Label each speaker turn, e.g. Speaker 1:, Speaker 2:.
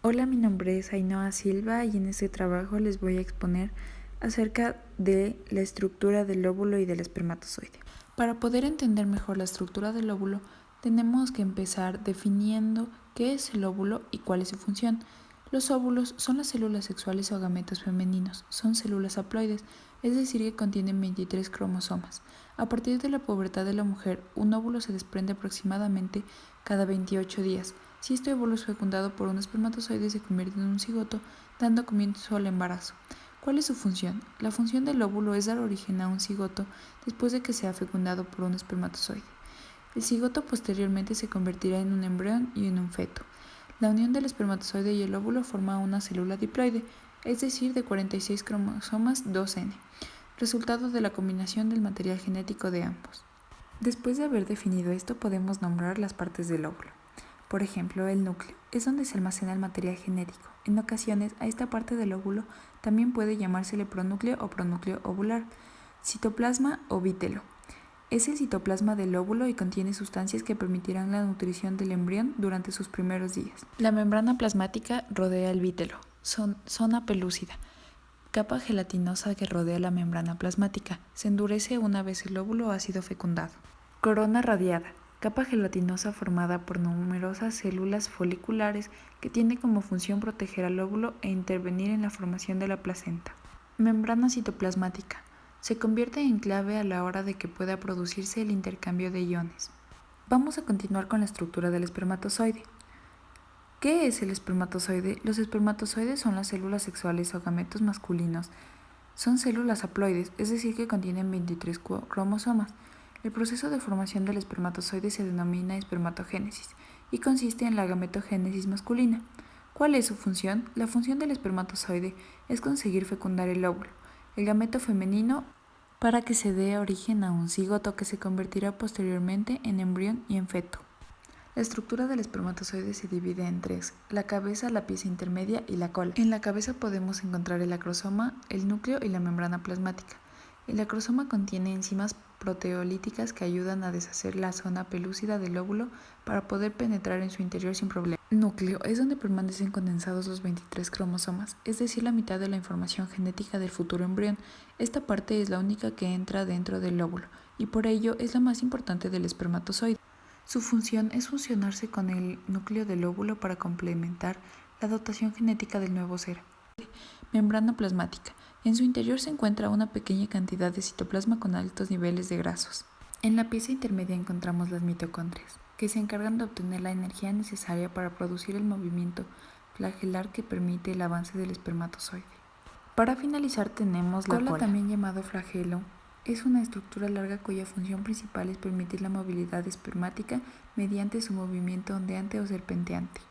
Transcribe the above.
Speaker 1: Hola, mi nombre es Ainhoa Silva y en este trabajo les voy a exponer acerca de la estructura del óvulo y del espermatozoide. Para poder entender mejor la estructura del óvulo, tenemos que empezar definiendo qué es el óvulo y cuál es su función. Los óvulos son las células sexuales o gametos femeninos, son células haploides, es decir, que contienen 23 cromosomas. A partir de la pubertad de la mujer, un óvulo se desprende aproximadamente cada 28 días. Si este óvulo es fecundado por un espermatozoide, se convierte en un cigoto, dando comienzo al embarazo. ¿Cuál es su función? La función del óvulo es dar origen a un cigoto después de que sea fecundado por un espermatozoide. El cigoto posteriormente se convertirá en un embrión y en un feto. La unión del espermatozoide y el óvulo forma una célula diploide, es decir, de 46 cromosomas 2N, resultado de la combinación del material genético de ambos. Después de haber definido esto, podemos nombrar las partes del óvulo. Por ejemplo, el núcleo es donde se almacena el material genético. En ocasiones, a esta parte del óvulo también puede llamársele pronúcleo o pronúcleo ovular. Citoplasma o vítelo. Es el citoplasma del óvulo y contiene sustancias que permitirán la nutrición del embrión durante sus primeros días. La membrana plasmática rodea el vítelo. Zona pelúcida. Capa gelatinosa que rodea la membrana plasmática. Se endurece una vez el óvulo ha sido fecundado. Corona radiada. Capa gelatinosa formada por numerosas células foliculares que tiene como función proteger al óvulo e intervenir en la formación de la placenta. Membrana citoplasmática. Se convierte en clave a la hora de que pueda producirse el intercambio de iones. Vamos a continuar con la estructura del espermatozoide. ¿Qué es el espermatozoide? Los espermatozoides son las células sexuales o gametos masculinos. Son células haploides, es decir, que contienen 23 cromosomas. El proceso de formación del espermatozoide se denomina espermatogénesis y consiste en la gametogénesis masculina. ¿Cuál es su función? La función del espermatozoide es conseguir fecundar el óvulo, el gameto femenino, para que se dé origen a un cigoto que se convertirá posteriormente en embrión y en feto. La estructura del espermatozoide se divide en tres: la cabeza, la pieza intermedia y la cola. En la cabeza podemos encontrar el acrosoma, el núcleo y la membrana plasmática. El acrosoma contiene enzimas proteolíticas que ayudan a deshacer la zona pelúcida del óvulo para poder penetrar en su interior sin problema. Núcleo es donde permanecen condensados los 23 cromosomas, es decir, la mitad de la información genética del futuro embrión. Esta parte es la única que entra dentro del óvulo y por ello es la más importante del espermatozoide. Su función es fusionarse con el núcleo del óvulo para complementar la dotación genética del nuevo ser. Membrana plasmática. En su interior se encuentra una pequeña cantidad de citoplasma con altos niveles de grasos. En la pieza intermedia encontramos las mitocondrias, que se encargan de obtener la energía necesaria para producir el movimiento flagelar que permite el avance del espermatozoide. Para finalizar tenemos la cola, también llamado flagelo. Es una estructura larga cuya función principal es permitir la movilidad espermática mediante su movimiento ondeante o serpenteante.